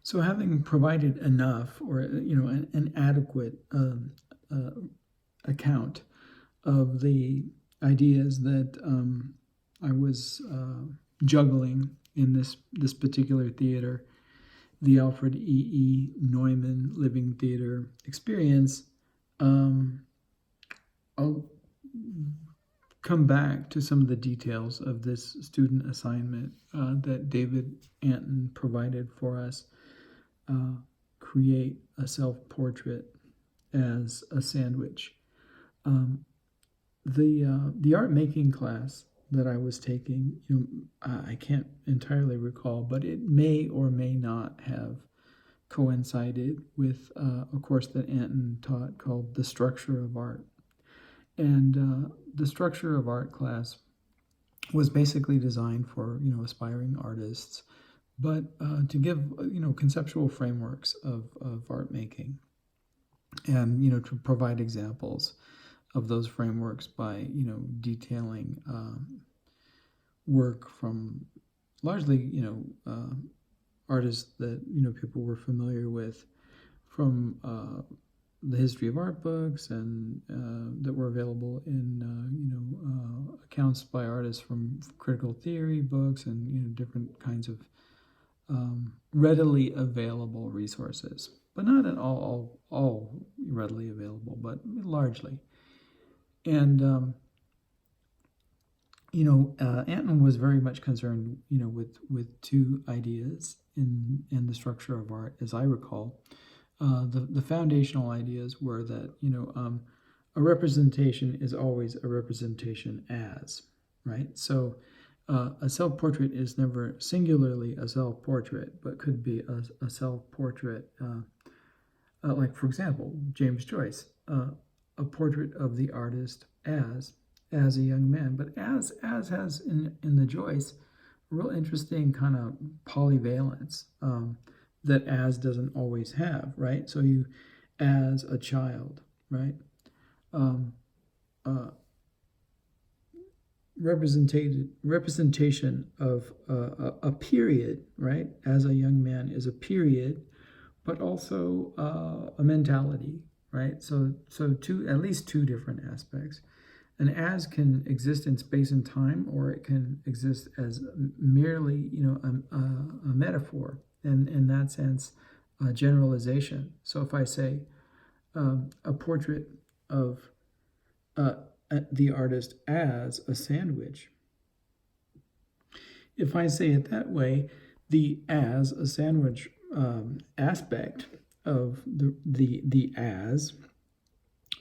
So having provided enough, or an adequate account of the ideas that I was juggling in this particular theater, the Alfred Neumann Living Theater experience, I'll come back to some of the details of this student assignment that David Anton provided for us. Create a self-portrait as a sandwich. The art making class that I was taking, I can't entirely recall, but it may or may not have coincided with a course that Anton taught called The Structure of Art. And the Structure of Art class was basically designed for aspiring artists, but to give conceptual frameworks of art making, and to provide examples of those frameworks by detailing work from largely artists that people were familiar with from the history of art books, and that were available in accounts by artists from critical theory books, and different kinds of readily available resources, but not at all readily available, but largely. And Anton was very much concerned, with two ideas in the structure of art, as I recall. The foundational ideas were that a representation is always a representation as, right? So a self-portrait is never singularly a self-portrait, but could be a self-portrait, like, for example, James Joyce, a portrait of the artist as a young man, but as has in the Joyce a real interesting kind of polyvalence that as doesn't always have, right? So you as a child, right? Representation of a period, right? As a young man is a period, but also a mentality, right? So at least two different aspects. An as can exist in space and time, or it can exist as merely a metaphor, and in that sense a generalization. So if I say a portrait of the artist as a sandwich, if I say it that way, the as a sandwich aspect of the as,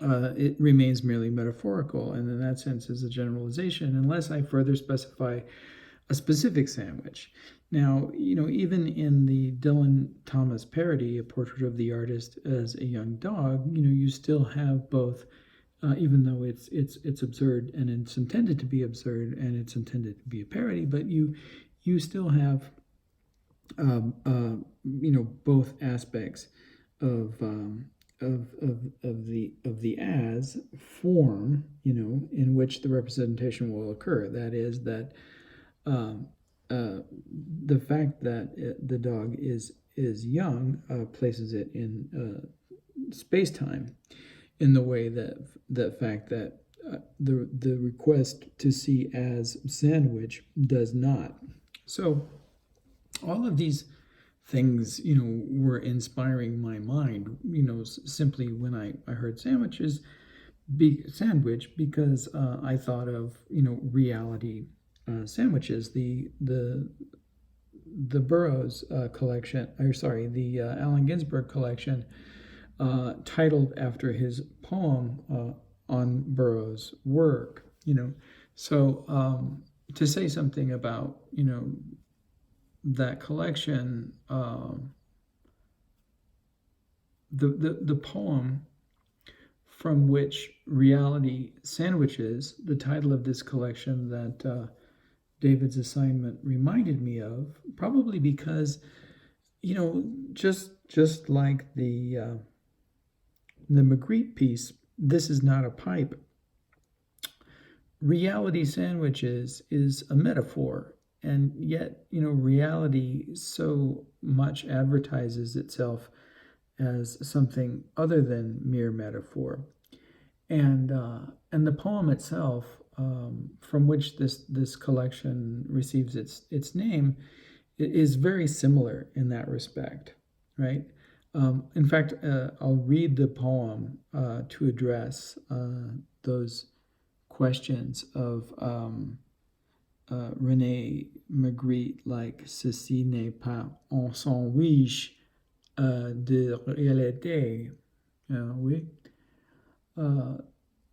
it remains merely metaphorical, and in that sense is a generalization, unless I further specify a specific sandwich. Now, even in the Dylan Thomas parody, A Portrait of the Artist as a Young Dog, you still have both, even though it's absurd, and it's intended to be absurd, and it's intended to be a parody, but you still have both aspects of the as form, in which the representation will occur. That is that the fact that the dog is young places it in space-time, in the way that the fact that the request to see as sandwich does not. So all of these things, were inspiring my mind, simply when I heard sandwich, because I thought of, reality sandwiches, the Burroughs collection, the Allen Ginsberg collection, titled after his poem on Burroughs' work, So to say something about, that collection, the poem from which reality sandwiches, the title of this collection that David's assignment reminded me of, probably because, just like the Magritte piece, This Is Not a Pipe, reality sandwiches is a metaphor. and yet, reality so much advertises itself as something other than mere metaphor. And the poem itself, from which this collection receives its name, is very similar in that respect, right? In fact, I'll read the poem to address those questions of René Magritte, like ceci n'est pas un sandwich de réalité. Oui.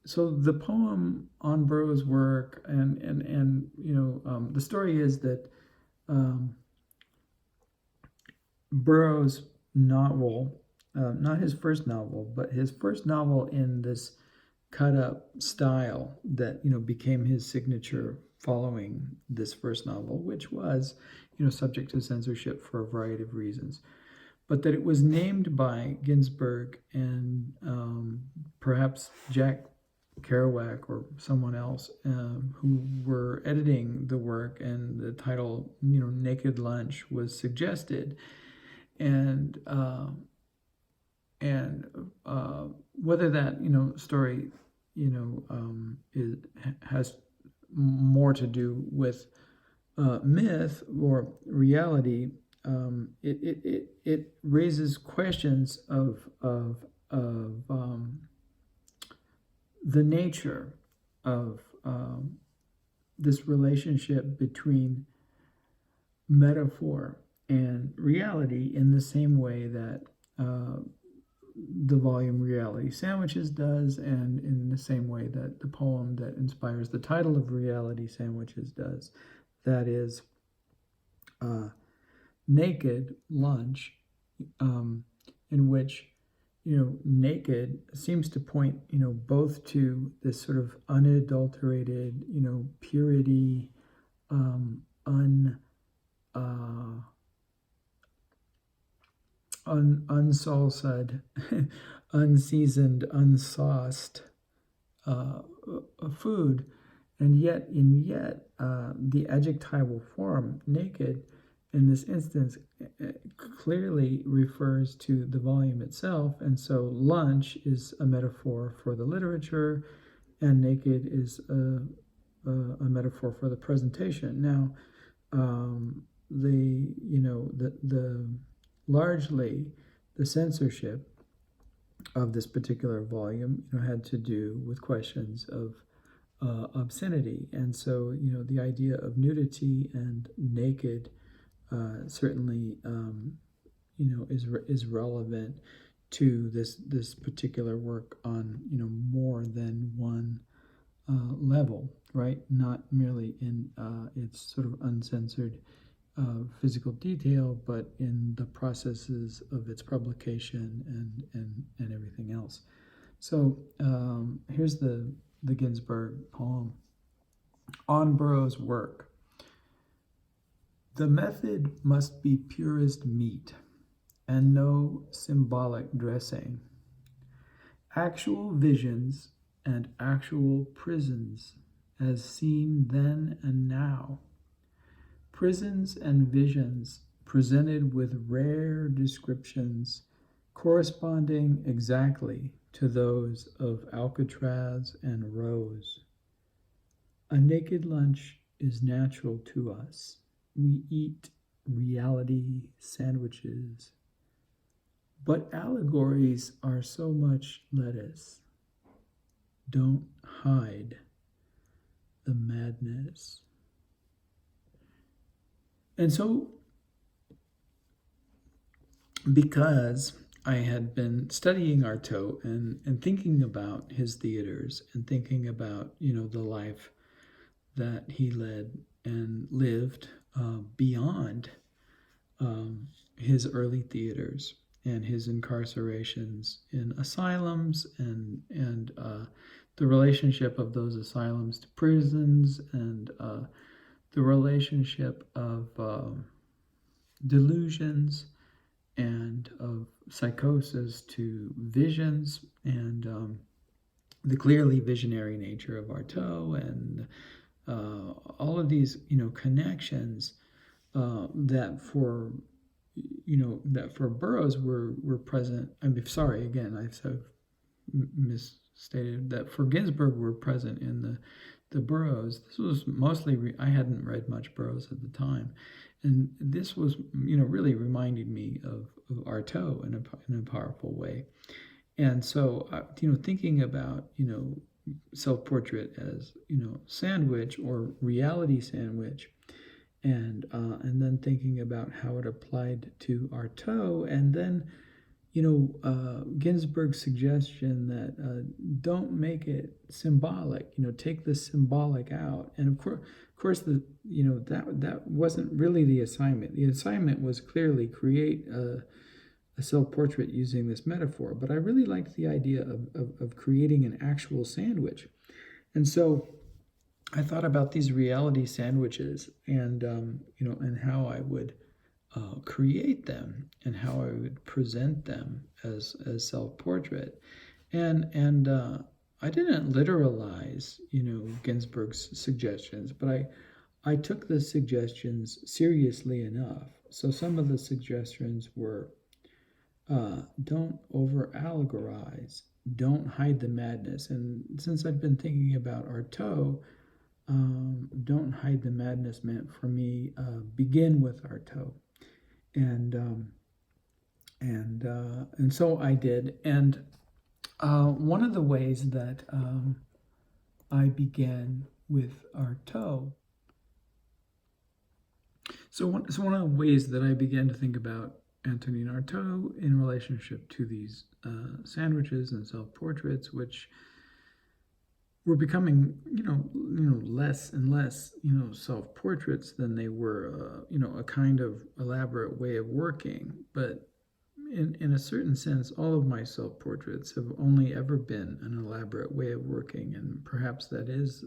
So the poem on Burroughs' work, and the story is that Burroughs' novel, not his first novel, but his first novel in this cut-up style that became his signature following this first novel, which was subject to censorship for a variety of reasons, but that it was named by Ginsberg and perhaps Jack Kerouac or someone else who were editing the work, and the title Naked Lunch was suggested, and whether that story has more to do with myth or reality, it raises questions of the nature of this relationship between metaphor and reality, in the same way that the volume Reality Sandwiches does, and in the same way that the poem that inspires the title of Reality Sandwiches does. That is Naked Lunch, in which naked seems to point both to this sort of unadulterated purity, unsalted, unseasoned, unsauced food, and yet the adjectival form naked in this instance clearly refers to the volume itself, and so lunch is a metaphor for the literature, and naked is a metaphor for the presentation. Now, largely the censorship of this particular volume had to do with questions of obscenity, and so the idea of nudity and naked certainly is relevant to this particular work on more than one level, right? Not merely in its sort of uncensored physical detail, but in the processes of its publication and everything else. So here's the Ginsberg poem on Burroughs' work. The method must be purest meat, and no symbolic dressing. Actual visions and actual prisons, as seen then and now. Prisons and visions presented with rare descriptions corresponding exactly to those of Alcatraz and Rose. A naked lunch is natural to us. We eat reality sandwiches. But allegories are so much lettuce. Don't hide the madness. And so, because I had been studying I.II and thinking about his theaters and thinking about, the life that he led and lived beyond his early theaters and his incarcerations in asylums and the relationship of those asylums to prisons, and the relationship of delusions and of psychosis to visions, and the clearly visionary nature of I.II, and all of these, connections that for boroughs were present. I'm sorry, again, I sort of misstated that for Ginsberg were present in the boroughs. This was mostly, I hadn't read much Burroughs at the time, and this was, really reminding me of I.II in a powerful way. And so, thinking about, self-portrait as, sandwich or reality sandwich, and then thinking about how it applied to I.II, and then, Ginsberg's suggestion that don't make it symbolic, take the symbolic out. And of course, that wasn't really the assignment. The assignment was clearly create a self-portrait using this metaphor. But I really liked the idea of creating an actual sandwich. And so I thought about these reality sandwiches, and and how I would create them, and how I would present them as self-portrait, and I didn't literalize Ginsberg's suggestions, but I took the suggestions seriously enough. So some of the suggestions were, don't over allegorize, don't hide the madness. And since I've been thinking about I.II, don't hide the madness meant for me, begin with I.II. And so I did. And one of the ways that I began with I.II, so one of the ways that I began to think about Antonin I.II in relationship to these sandwiches and self-portraits, which were becoming, less and less, self-portraits than they were, a kind of elaborate way of working. But in a certain sense, all of my self-portraits have only ever been an elaborate way of working, and perhaps that is,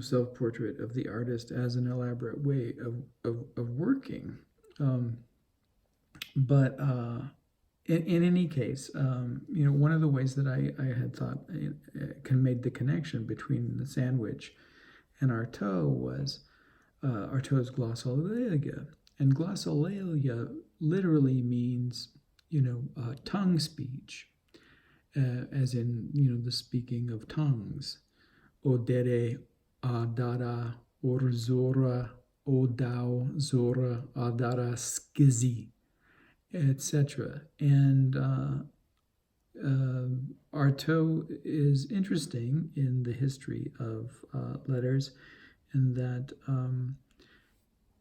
self-portrait of the artist as an elaborate way of working. But in any case, one of the ways that I had thought made the connection between the sandwich and I.II was I.II.'s glossolalia. And glossolalia literally means, tongue speech, as in, the speaking of tongues. Odere, adara, orzora, odao, zora, adara, skizi, etc. And I.II. is interesting in the history of letters, in that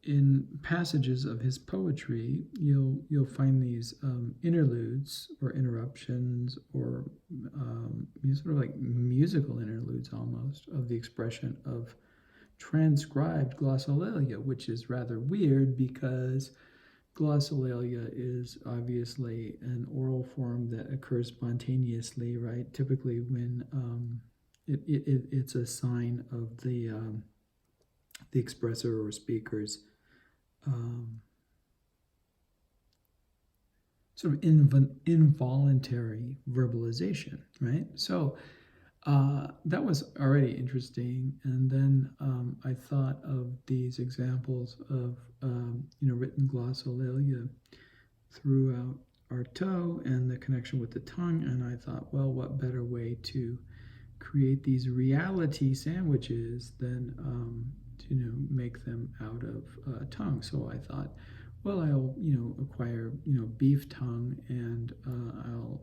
in passages of his poetry, you'll find these interludes or interruptions, or sort of like musical interludes almost, of the expression of transcribed glossolalia, which is rather weird because glossolalia is obviously an oral form that occurs spontaneously, right? Typically when it's a sign of the expressor or speaker's sort of involuntary verbalization, right? So that was already interesting. And then I thought of these examples of written glossolalia throughout I.II and the connection with the tongue, and I thought, well, what better way to create these reality sandwiches than to make them out of tongue. So I thought, well, I'll acquire beef tongue, and I'll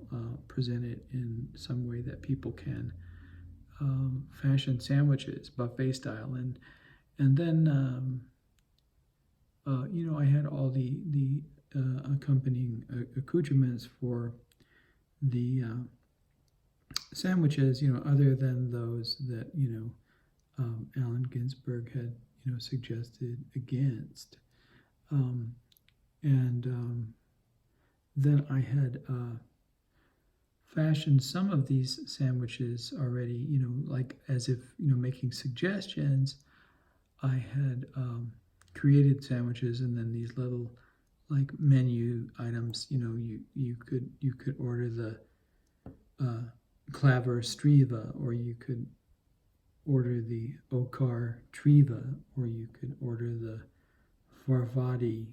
present it in some way that people can fashion sandwiches buffet style, and then I had all the accompanying accoutrements for the sandwiches, other than those that Allen Ginsberg had suggested against, and then I had fashioned some of these sandwiches already, like as if making suggestions. I had created sandwiches, and then these little like menu items. You could order the Klaver Striva, or you could order the Okar Triva, or you could order the Farvadi,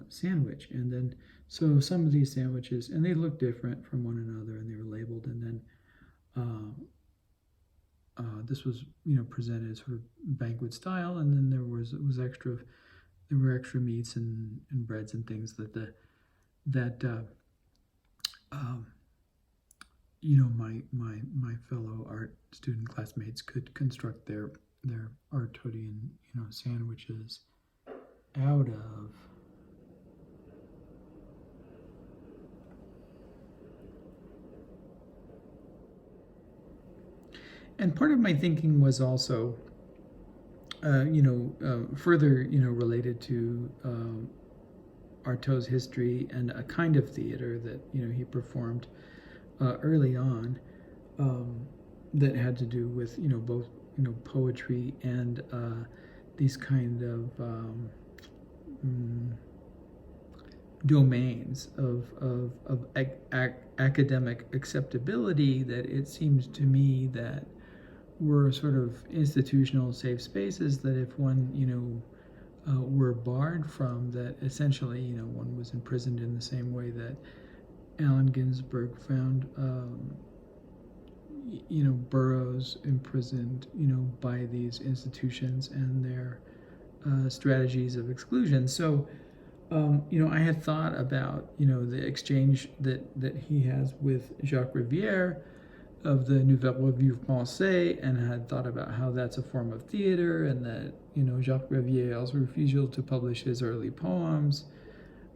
sandwich. And then, so some of these sandwiches, and they look different from one another, and they were labeled. And then this was, presented sort of banquet style. And then there were extra meats and breads and things that my fellow art student classmates could construct their Artodian sandwiches out of. And part of my thinking was also further related to Artaud's history and a kind of theater that he performed early on, that had to do with both poetry and these kind of domains of academic acceptability that it seems to me that were sort of institutional safe spaces that if one were barred from, that essentially one was imprisoned in the same way that Allen Ginsberg found Burroughs imprisoned by these institutions and their strategies of exclusion. So I had thought about the exchange that he has with Jacques Rivière of the Nouvelle Revue Française, and had thought about how that's a form of theater, and that Jacques Rivière's refusal to publish his early poems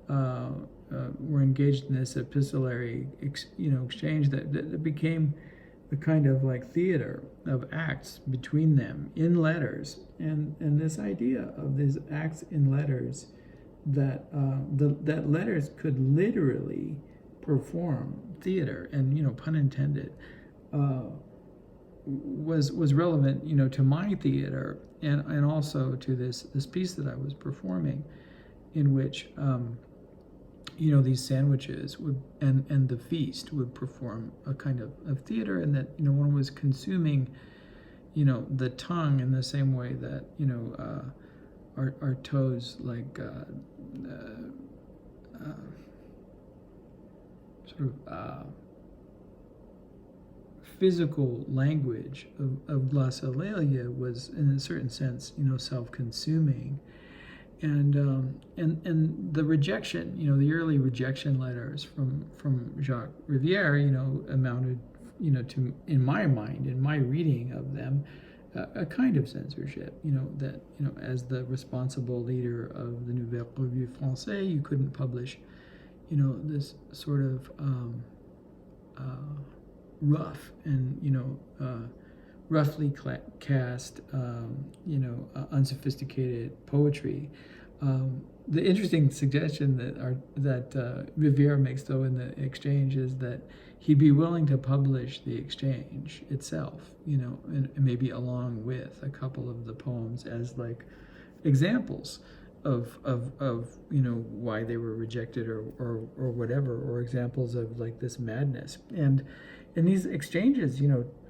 were engaged in this epistolary exchange that became a kind of like theater of acts between them in letters, and this idea of these acts in letters that that letters could literally perform theater, and pun intended, was relevant to my theater, and also to this piece that I was performing, in which these sandwiches would and the feast would perform a kind of theater, and that one was consuming the tongue in the same way that Artaud's like sort of physical language of glossolalia was in a certain sense self-consuming. And the rejection, the early rejection letters from Jacques Rivière, amounted, to, in my mind, in my reading of them, a kind of censorship. That as the responsible leader of the Nouvelle Revue Française, you couldn't publish, this sort of rough and roughly cast, unsophisticated poetry. The interesting suggestion that Rivière makes, though, in the exchange is that he'd be willing to publish the exchange itself, and maybe along with a couple of the poems as like examples of why they were rejected or whatever, or examples of like this madness. And in these exchanges,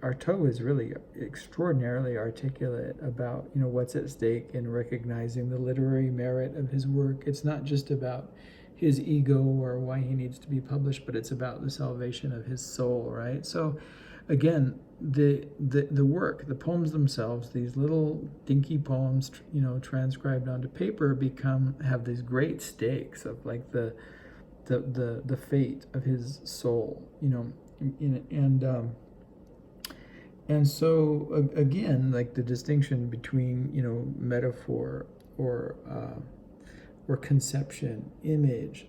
Artaud is really extraordinarily articulate about what's at stake in recognizing the literary merit of his work. It's not just about his ego or why he needs to be published, but it's about the salvation of his soul, right? So again, the work, the poems themselves, these little dinky poems, transcribed onto paper, have these great stakes of like the fate of his soul, and so again, like the distinction between metaphor or conception, image,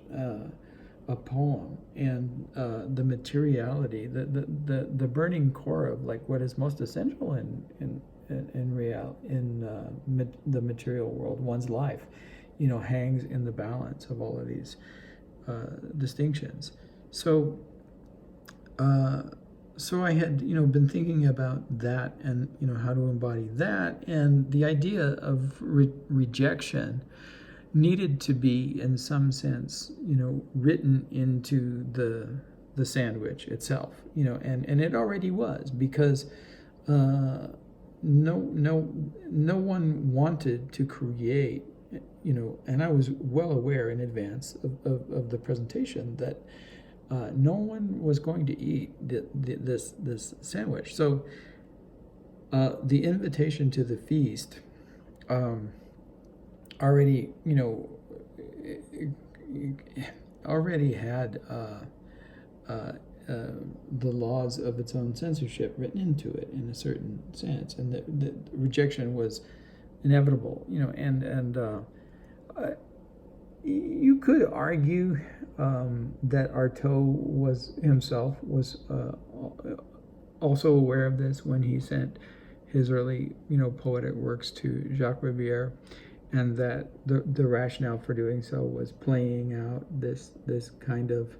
a poem, and the materiality, the burning core of like what is most essential in the material world, one's life, hangs in the balance of all of these distinctions. So I had been thinking about that, and how to embody that, and the idea of rejection needed to be in some sense written into the sandwich itself, and it already was, because no one wanted to create, and I was well aware in advance of the presentation that no one was going to eat this sandwich. So the invitation to the feast already had the laws of its own censorship written into it in a certain sense, and the rejection was inevitable. You could argue that I.II himself was also aware of this when he sent his early, poetic works to Jacques Rivière, and that the rationale for doing so was playing out this kind of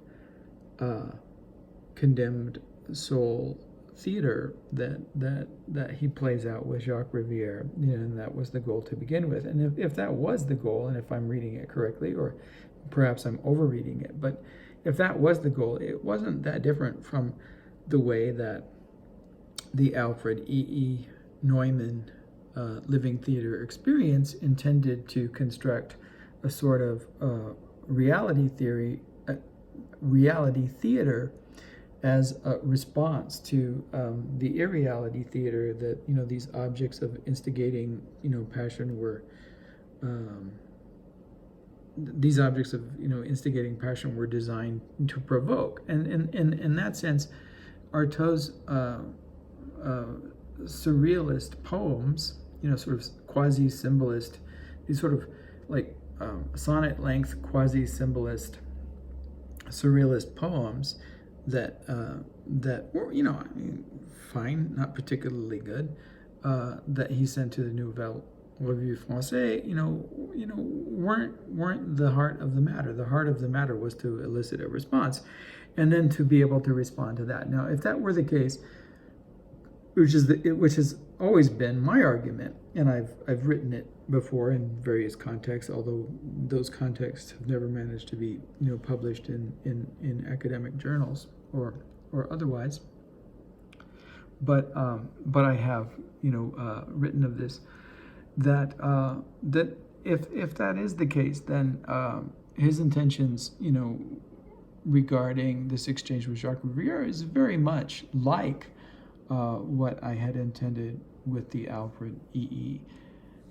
condemned soul theater that he plays out with Jacques Rivière, and that was the goal to begin with. And if that was the goal, and if I'm reading it correctly, or perhaps I'm overreading it, but if that was the goal, it wasn't that different from the way that the Alfred E.E. Neumann living theater experience intended to construct a sort of reality theater as a response to the irreality theater that these objects of instigating passion were designed to provoke. And in that sense, I.II.'s surrealist poems, sort of quasi-symbolist, these sort of like sonnet-length quasi-symbolist surrealist poems that were, fine, not particularly good, that he sent to the Nouvelle Revue Française, weren't the heart of the matter. The heart of the matter was to elicit a response, and then to be able to respond to that. Now, if that were the case, which has always been my argument, and I've written it before in various contexts, although those contexts have never managed to be published in academic journals or otherwise. But I have written of this, that if that is the case, then his intentions regarding this exchange with Jacques Rivière is very much like what I had intended with the Alfred E.E.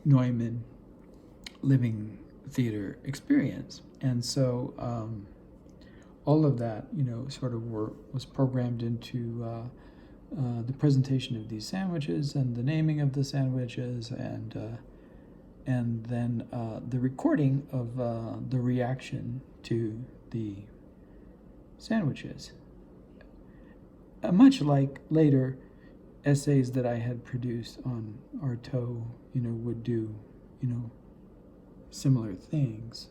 Neumann living theater experience. And so all of that, sort of was programmed into the presentation of these sandwiches and the naming of the sandwiches, and then the recording of the reaction to the sandwiches. Much like later essays that I had produced on I.II, would do, similar things.